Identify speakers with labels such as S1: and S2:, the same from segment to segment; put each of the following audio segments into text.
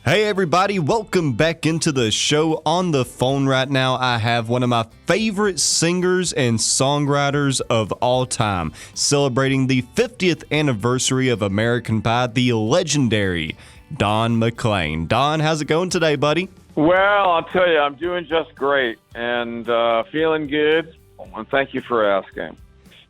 S1: Hey everybody, welcome back into the show. On the phone right now, I have one of my favorite singers and songwriters of all time, celebrating the 50th anniversary of American Pie, the legendary Don McLean. Don, how's it going today, buddy?
S2: Well, I'll tell you, I'm doing just great and feeling good, and thank you for asking.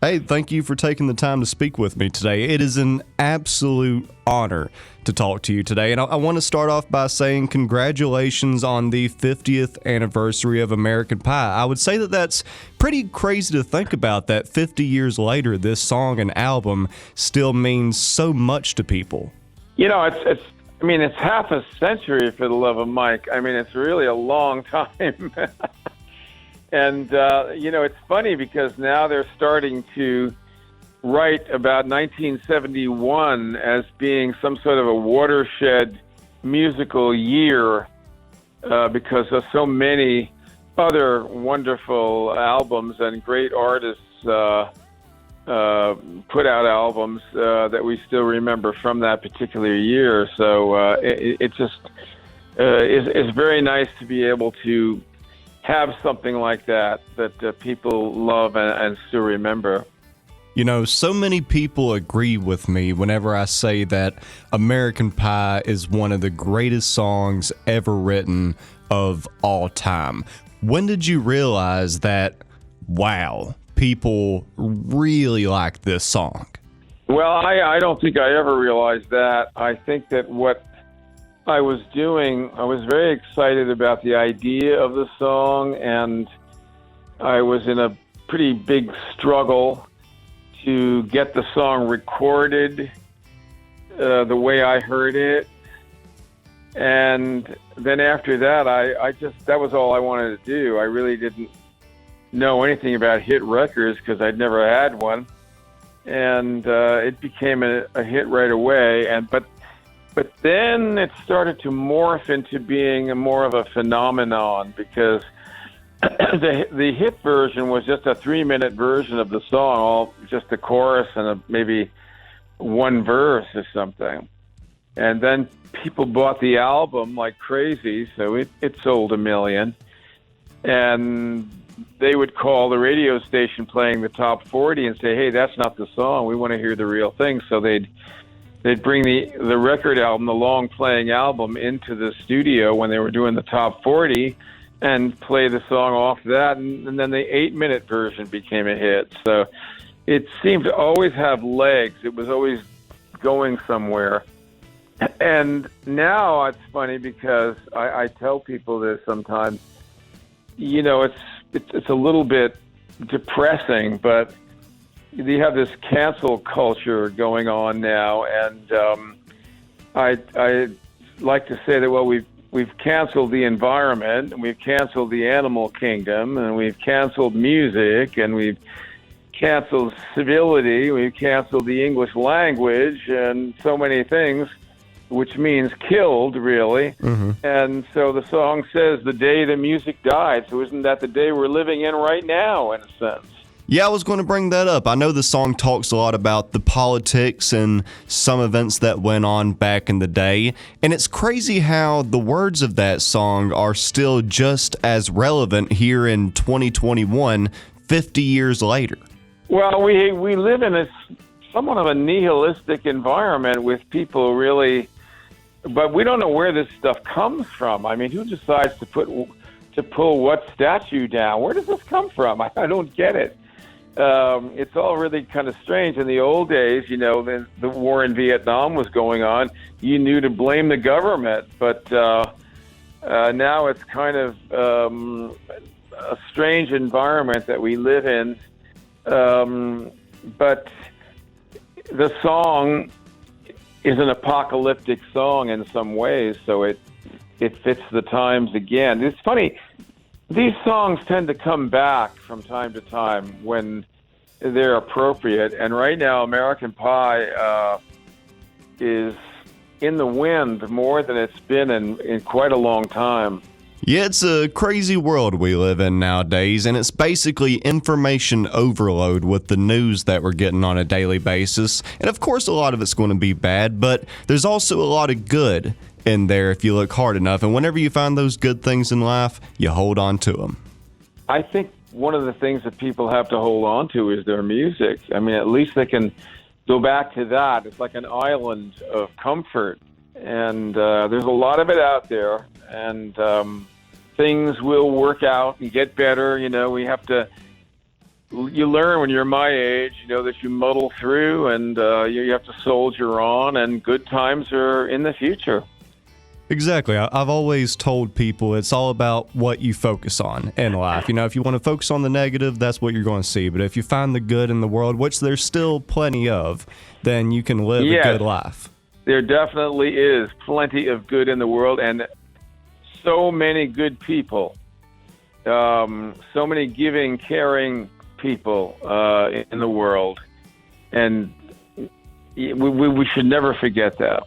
S1: Hey, thank you for taking the time to speak with me today. It is an absolute honor to talk to you today. And I want to start off by saying congratulations on the 50th anniversary of American Pie. I would say that that's pretty crazy to think about, that 50 years later, this song and album still means so much to people.
S2: You know, it's half a century, for the love of Mike. I mean, it's really a long time. And, it's funny because now they're starting to write about 1971 as being some sort of a watershed musical year because of so many other wonderful albums and great artists put out albums that we still remember from that particular year. So it just is very nice to be able to have something like that people love and still remember.
S1: You know, so many people agree with me whenever I say that American Pie is one of the greatest songs ever written of all time. When did you realize that, wow, people really like this song?
S2: Well, I don't think I ever realized that. I think that what I was doing, I was very excited about the idea of the song, and I was in a pretty big struggle to get the song recorded the way I heard it. And then after that, that was all I wanted to do. I really didn't know anything about hit records because I'd never had one. And it became a hit right away. But then it started to morph into being more of a phenomenon because the hit version was just a 3-minute version of the song, all just the chorus and maybe one verse or something. And then people bought the album like crazy, so it sold 1 million. And they would call the radio station playing the top 40 and say, hey, that's not the song. We want to hear the real thing. So they'd bring the record album, the long-playing album, into the studio when they were doing the top 40 and play the song off that, and then the 8-minute version became a hit. So it seemed to always have legs. It was always going somewhere. And now it's funny because I tell people this sometimes. You know, it's a little bit depressing, but you have this cancel culture going on now, and I like to say that, well, we've canceled the environment, and we've canceled the animal kingdom, and we've canceled music, and we've canceled civility, we've canceled the English language, and so many things, which means killed, really. Mm-hmm. And so the song says the day the music died. So isn't that the day we're living in right now, in a sense?
S1: Yeah, I was going to bring that up. I know the song talks a lot about the politics and some events that went on back in the day. And it's crazy how the words of that song are still just as relevant here in 2021, 50 years later.
S2: Well, we live in somewhat of a nihilistic environment with people really, but we don't know where this stuff comes from. I mean, who decides to pull what statue down? Where does this come from? I don't get it. It's all really kind of strange. In the old days, the war in Vietnam was going on. You knew to blame the government, but now it's kind of a strange environment that we live in. But the song is an apocalyptic song in some ways, so it fits the times again. It's funny. These songs tend to come back from time to time when they're appropriate. And right now, American Pie is in the wind more than it's been in quite a long time.
S1: Yeah, it's a crazy world we live in nowadays, and it's basically information overload with the news that we're getting on a daily basis. And of course, a lot of it's going to be bad, but there's also a lot of good in there if you look hard enough. And whenever you find those good things in life, you hold on to them.
S2: I think one of the things that people have to hold on to is their music. I mean, at least they can go back to that. It's like an island of comfort. And there's a lot of it out there. And things will work out and get better. You know, you learn when you're my age, you know, that you muddle through and you have to soldier on, and good times are in the future.
S1: Exactly. I've always told people it's all about what you focus on in life. You know, if you want to focus on the negative, that's what you're going to see. But if you find the good in the world, which there's still plenty of, then you can live a good life. There
S2: definitely is plenty of good in the world, and so many good people, so many giving, caring people in the world, and we should never forget that.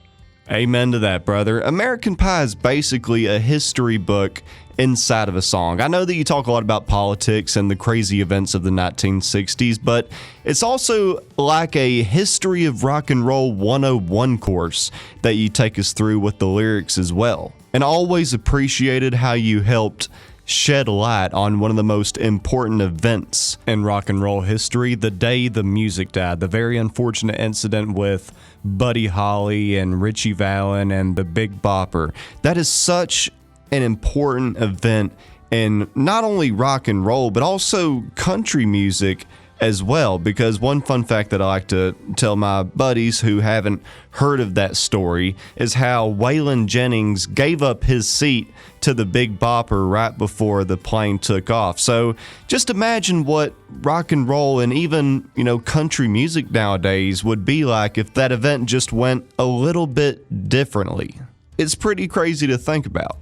S1: Amen to that, brother. American Pie is basically a history book inside of a song. I know that you talk a lot about politics and the crazy events of the 1960s, but it's also like a history of rock and roll 101 course that you take us through with the lyrics as well. And I always appreciated how you helped shed light on one of the most important events in rock and roll history, the day the music died, the very unfortunate incident with Buddy Holly and Ritchie Valens and the Big Bopper. That is such an important event in not only rock and roll, but also country music as well, because one fun fact that I like to tell my buddies who haven't heard of that story is how Waylon Jennings gave up his seat to the Big Bopper right before the plane took off. So just imagine what rock and roll and even, you know, country music nowadays would be like if that event just went a little bit differently. It's pretty crazy to think about.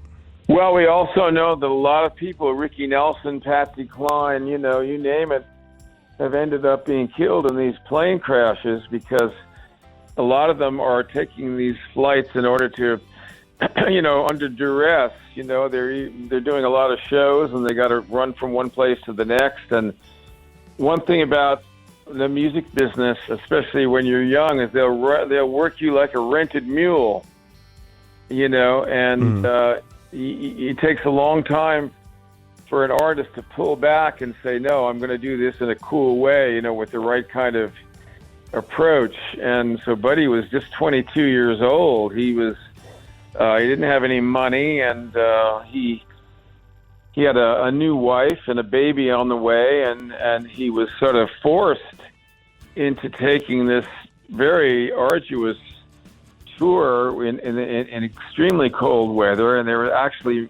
S2: Well, we also know that a lot of people, Ricky Nelson, Patsy Cline, you know, you name it, have ended up being killed in these plane crashes because a lot of them are taking these flights in order to, you know, under duress. You know, they're doing a lot of shows and they got to run from one place to the next. And one thing about the music business, especially when you're young, is they'll work you like a rented mule. You know, and it takes a long time for an artist to pull back and say, no, I'm going to do this in a cool way, you know, with the right kind of approach. And so Buddy was just 22 years old. He didn't have any money, and he had a new wife and a baby on the way, and he was sort of forced into taking this very arduous tour in extremely cold weather. And there were actually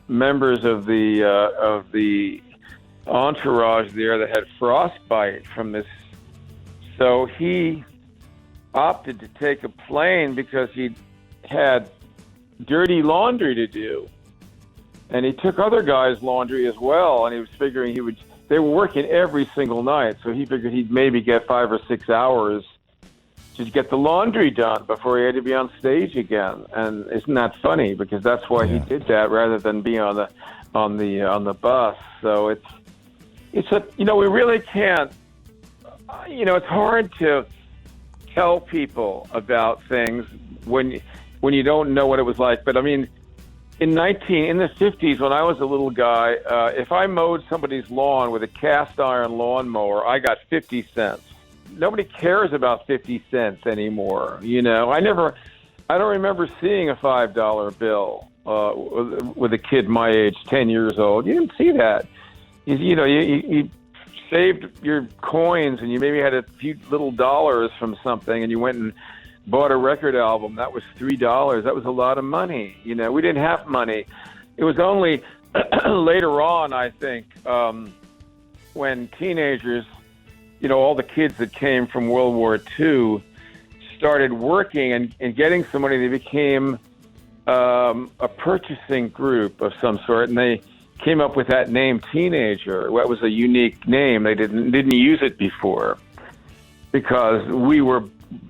S2: members of the entourage there that had frostbite from this. So he opted to take a plane because he had dirty laundry to do. And he took other guys' laundry as well, and he was figuring they were working every single night, so he figured he'd maybe get 5 or 6 hours to get the laundry done before he had to be on stage again. And isn't that funny? Because that's why he did that rather than be on the bus. So it's you know, we really can't, you know, it's hard to tell people about things when you don't know what it was like. But I mean, in the 50s, when I was a little guy, if I mowed somebody's lawn with a cast iron lawnmower, I got 50 cents. Nobody cares about 50 cents anymore. You know, I don't remember seeing a $5 bill with a kid my age, 10 years old. You didn't see that. You saved your coins, and you maybe had a few little dollars from something, and you went and bought a record album. That was $3. That was a lot of money. You know, we didn't have money. It was only later on, I think, when teenagers, you know, all the kids that came from World War II started working and getting some money. They became a purchasing group of some sort, and they came up with that name, teenager. That was a unique name. They didn't use it before because we were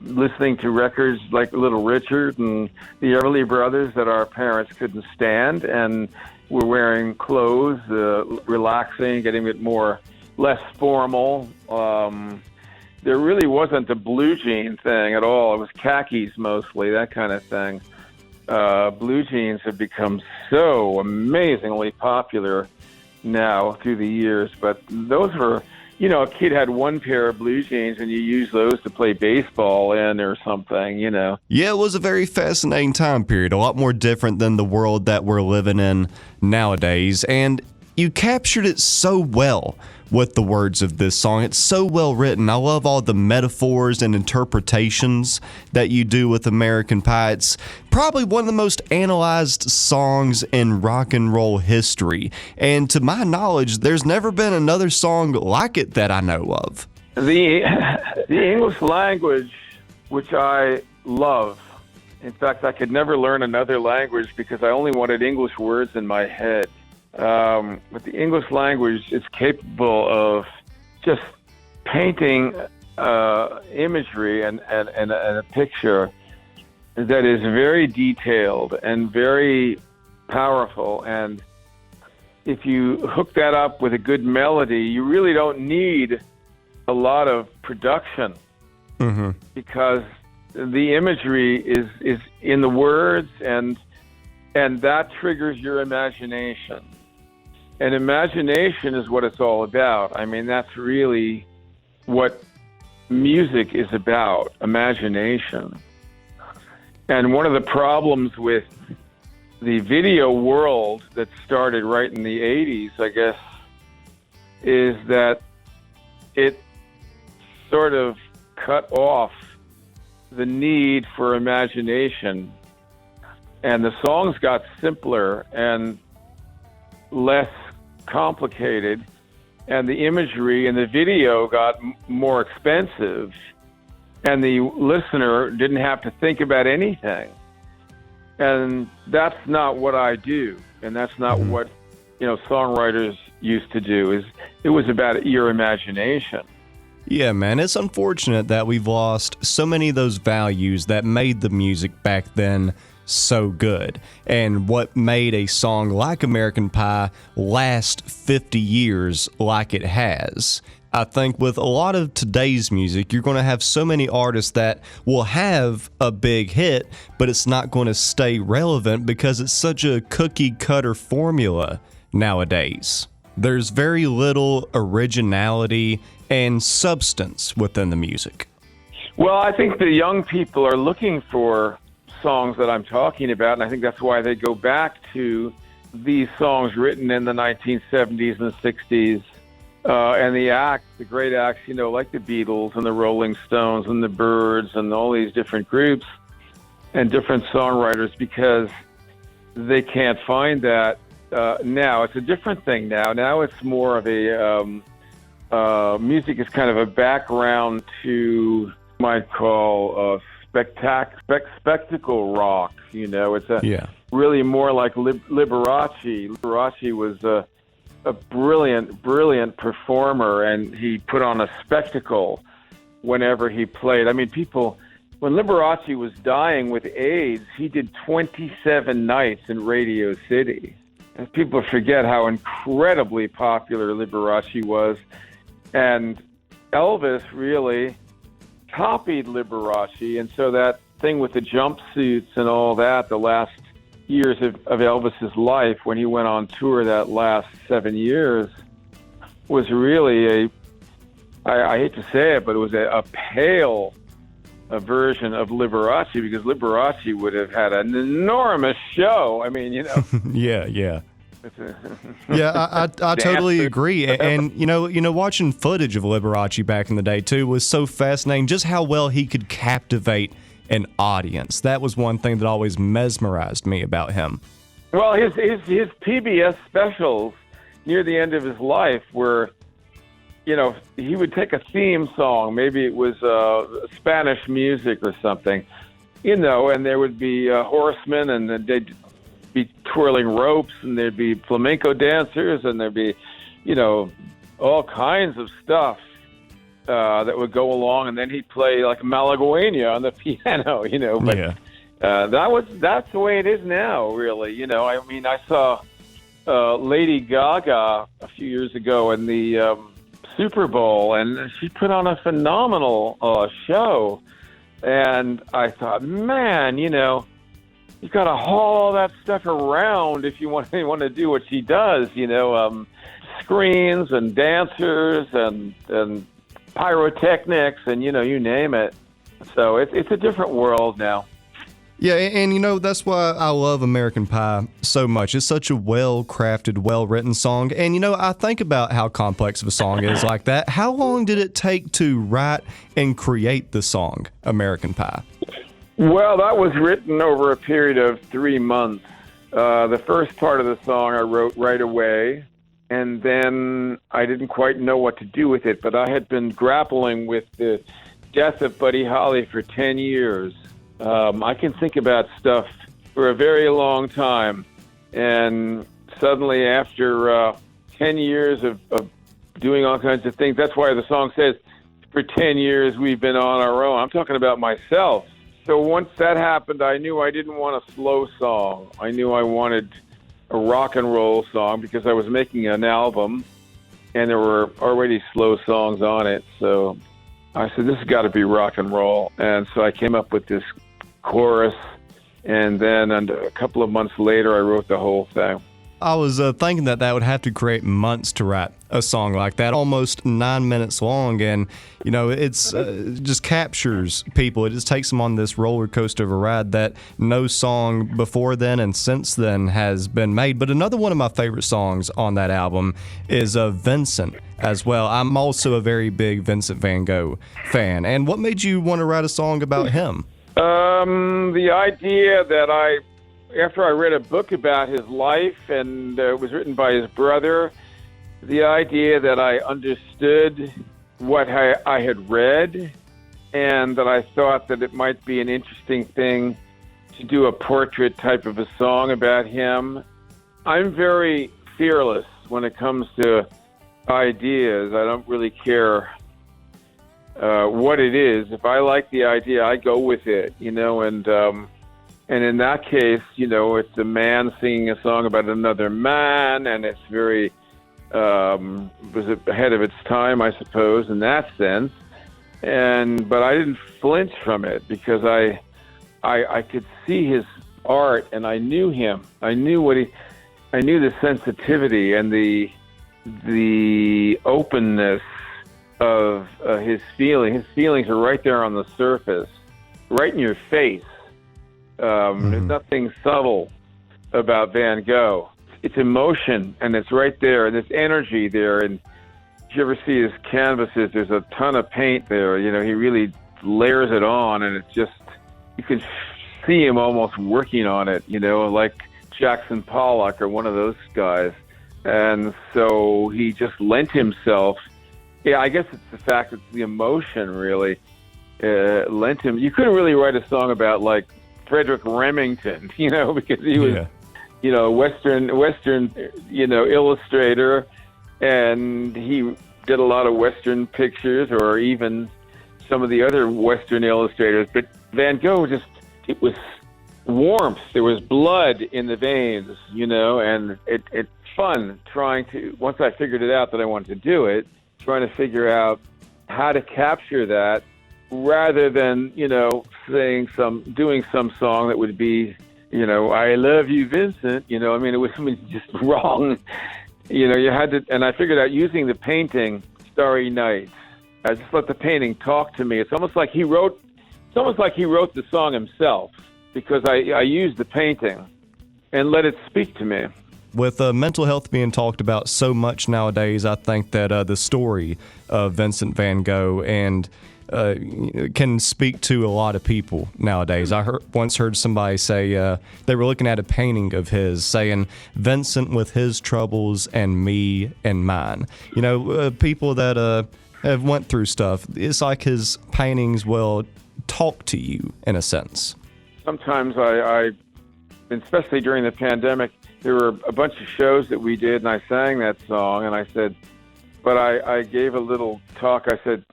S2: listening to records like Little Richard and the Everly Brothers that our parents couldn't stand, and we're wearing clothes, relaxing, getting it less formal. There really wasn't a blue jean thing at all. It was khakis mostly, that kind of thing. blue jeans have become so amazingly popular now through the years. But those were, a kid had one pair of blue jeans and you use those to play baseball in or something,
S1: Yeah, it was a very fascinating time period, a lot more different than the world that we're living in nowadays. And you captured it so well with the words of this song. It's so well written. I love all the metaphors and interpretations that you do with American Pie. It's probably one of the most analyzed songs in rock and roll history. And to my knowledge, there's never been another song like it that I know of.
S2: The English language, which I love. In fact, I could never learn another language because I only wanted English words in my head. But the English language is capable of just painting imagery and a picture that is very detailed and very powerful. And if you hook that up with a good melody, you really don't need a lot of production because the imagery is in the words, and that triggers your imagination. And imagination is what it's all about. I mean, that's really what music is about, imagination. And one of the problems with the video world that started right in the 80s, I guess, is that it sort of cut off the need for imagination. And the songs got simpler and less complicated, and the imagery and the video got more expensive, and the listener didn't have to think about anything. And that's not what I do, and that's not what songwriters used to do. It was about your imagination.
S1: Yeah, man, it's unfortunate that we've lost so many of those values that made the music back then so good, and what made a song like American Pie last 50 years like it has. I think with a lot of today's music, you're going to have so many artists that will have a big hit, but it's not going to stay relevant because it's such a cookie-cutter formula nowadays. There's very little originality and substance within the music.
S2: Well, I think the young people are looking for songs that I'm talking about, and I think that's why they go back to these songs written in the 1970s and 60s, and the great acts, like the Beatles and the Rolling Stones and the Byrds and all these different groups and different songwriters, because they can't find that now. It's a different thing now. Now it's more of a music is kind of a background to, you might call spectacle rock. It's really more like Liberace. Liberace was a brilliant performer, and he put on a spectacle whenever he played. I mean, when Liberace was dying with AIDS, he did 27 nights in Radio City. And people forget how incredibly popular Liberace was. And Elvis really copied Liberace, and so that thing with the jumpsuits and all that, the last years of Elvis's life, when he went on tour that last 7 years, was really I hate to say it, but it was a pale version of Liberace, because Liberace would have had an enormous show. I mean,
S1: Yeah. Yeah, I totally agree. And watching footage of Liberace back in the day too was so fascinating, just how well he could captivate an audience. That was one thing that always mesmerized me about him.
S2: Well, his PBS specials near the end of his life were, he would take a theme song, maybe it was Spanish music or something, and there would be horsemen, and they'd be twirling ropes, and there'd be flamenco dancers, and there'd be, all kinds of stuff that would go along, and then he'd play like Malagueña on the piano, But that's the way it is now, really. I mean, I saw Lady Gaga a few years ago in the Super Bowl, and she put on a phenomenal show, and I thought, man, you got to haul all that stuff around if you want to do what she does, screens and dancers and pyrotechnics and, you name it. So it's a different world now.
S1: Yeah, and that's why I love American Pie so much. It's such a well-crafted, well-written song. And, I think about how complex of a song is like that. How long did it take to write and create the song, American Pie?
S2: Well, that was written over a period of 3 months. The first part of the song I wrote right away, and then I didn't quite know what to do with it. But I had been grappling with the death of Buddy Holly for 10 years. I can think about stuff for a very long time. And suddenly after 10 years of doing all kinds of things, that's why the song says, for 10 years we've been on our own. I'm talking about myself. So once that happened, I knew I didn't want a slow song. I knew I wanted a rock and roll song because I was making an album and there were already slow songs on it. So I said, this has got to be rock and roll. And so I came up with this chorus, and then a couple of months later, I wrote the whole thing.
S1: I was thinking that would have to create months to write a song like that, almost 9 minutes long, and it's just captures people. It just takes them on this roller coaster of a ride that no song before then and since then has been made. But another one of my favorite songs on that album is Vincent as well. I'm also a very big Vincent Van Gogh fan. And what made you want to write a song about him?
S2: The idea that after I read a book about his life, and it was written by his brother, the idea that I understood what I had read, and that I thought that it might be an interesting thing to do a portrait type of a song about him. I'm very fearless when it comes to ideas. I don't really care what it is. If I like the idea, I go with it, and in that case, it's a man singing a song about another man, and it's very was ahead of its time, I suppose, in that sense. But I didn't flinch from it because I could see his art, and I knew him. I knew the sensitivity and the openness of his feeling. His feelings are right there on the surface, right in your face. There's nothing subtle about Van Gogh. It's emotion, and it's right there, and there's energy there. And if you ever see his canvases, there's a ton of paint there. He really layers it on, and it's just, you can see him almost working on it, like Jackson Pollock or one of those guys. And so he just lent himself. Yeah, I guess it's the fact that the emotion really lent him. You couldn't really write a song about like Frederick Remington, because he was, Western, illustrator, and he did a lot of Western pictures, or even some of the other Western illustrators. But Van Gogh it was warmth. There was blood in the veins, and it's fun once I figured it out that I wanted to do it, trying to figure out how to capture that rather than, doing some song that would be, I love you, Vincent, it was just wrong. You had to, and I figured out using the painting, Starry Night, I just let the painting talk to me. It's almost like he wrote the song himself, because I used the painting and let it speak to me.
S1: With mental health being talked about so much nowadays, I think that the story of Vincent Van Gogh can speak to a lot of people nowadays. I once heard somebody say they were looking at a painting of his saying, Vincent with his troubles and me and mine. People that have went through stuff, it's like his paintings will talk to you in a sense. Sometimes
S2: I especially during the pandemic, there were a bunch of shows that we did, and I sang that song, and I said, but I gave a little talk. I said,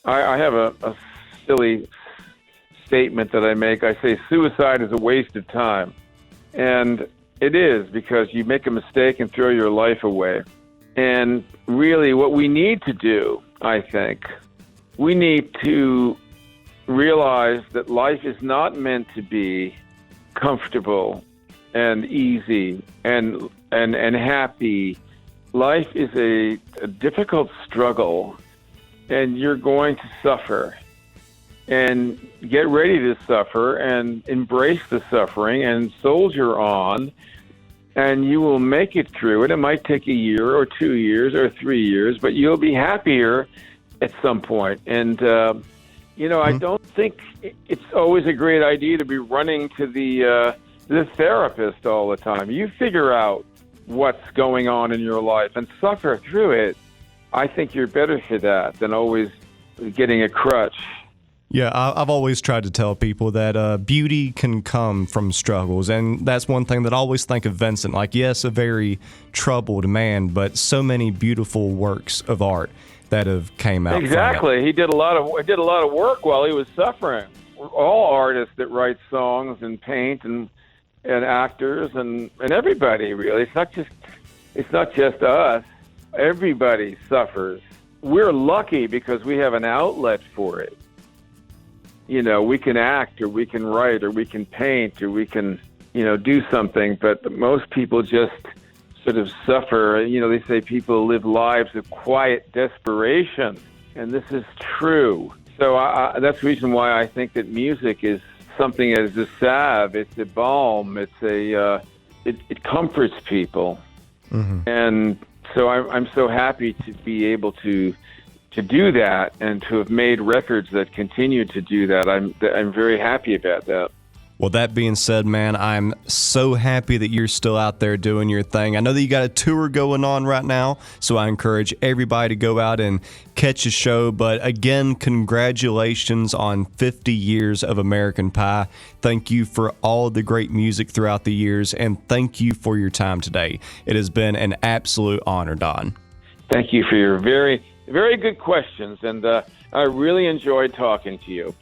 S2: I have a silly statement that I make. I say, suicide is a waste of time. And it is, because you make a mistake and throw your life away. And really what we need to do, I think, we need to realize that life is not meant to be comfortable and easy and happy. Life is a difficult struggle, and you're going to suffer. And get ready to suffer and embrace the suffering and soldier on, and you will make it through it. It might take a year or 2 years or 3 years, but you'll be happier at some point. And, I don't think it's always a great idea to be running to the therapist all the time. You figure out what's going on in your life and suffer through it. I think you're better for that than always getting a crutch.
S1: Yeah, I've always tried to tell people that beauty can come from struggles, and that's one thing that I always think of Vincent. Like, yes, a very troubled man, but so many beautiful works of art that have came out.
S2: Exactly, he did a lot of work while he was suffering. All artists that write songs and paint and actors and everybody, really. It's not just us. Everybody suffers. We're lucky because we have an outlet for it. We can act, or we can write, or we can paint, or we can, do something. But most people just sort of suffer. They say people live lives of quiet desperation, and this is true. So that's the reason why I think that music is something as a salve. It's a balm. It comforts people, and so I'm so happy to be able to do that and to have made records that continue to do that. I'm very happy about that.
S1: Well, that being said, man, I'm so happy that you're still out there doing your thing. I know that you got a tour going on right now, so I encourage everybody to go out and catch a show. But again, congratulations on 50 years of American Pie. Thank you for all the great music throughout the years, and thank you for your time today. It has been an absolute honor, Don.
S2: Thank you for your very, very good questions, and I really enjoyed talking to you.